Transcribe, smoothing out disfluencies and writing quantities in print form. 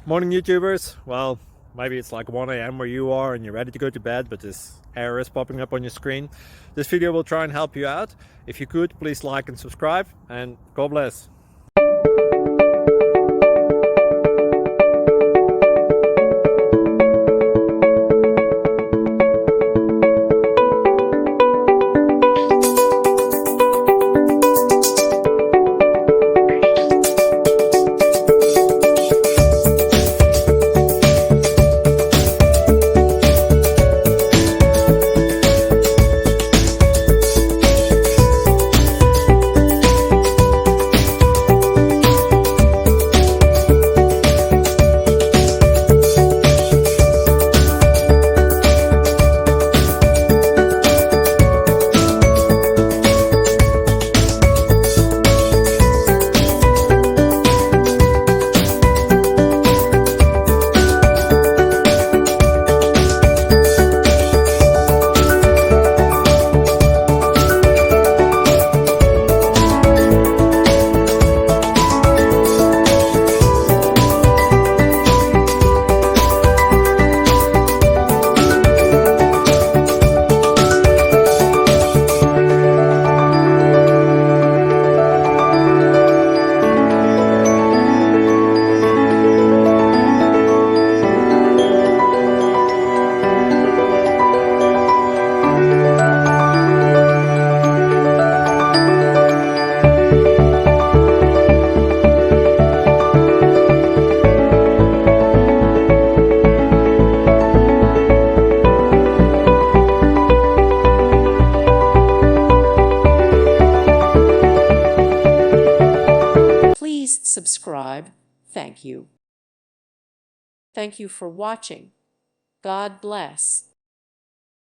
Morning YouTubers. Well, maybe it's like 1 a.m. where you are and you're ready to go to bed, but this error is popping up on your screen. This video will try and help you out. If you could, please like and subscribe, and God bless. Please subscribe. Thank you. Thank you for watching. God bless.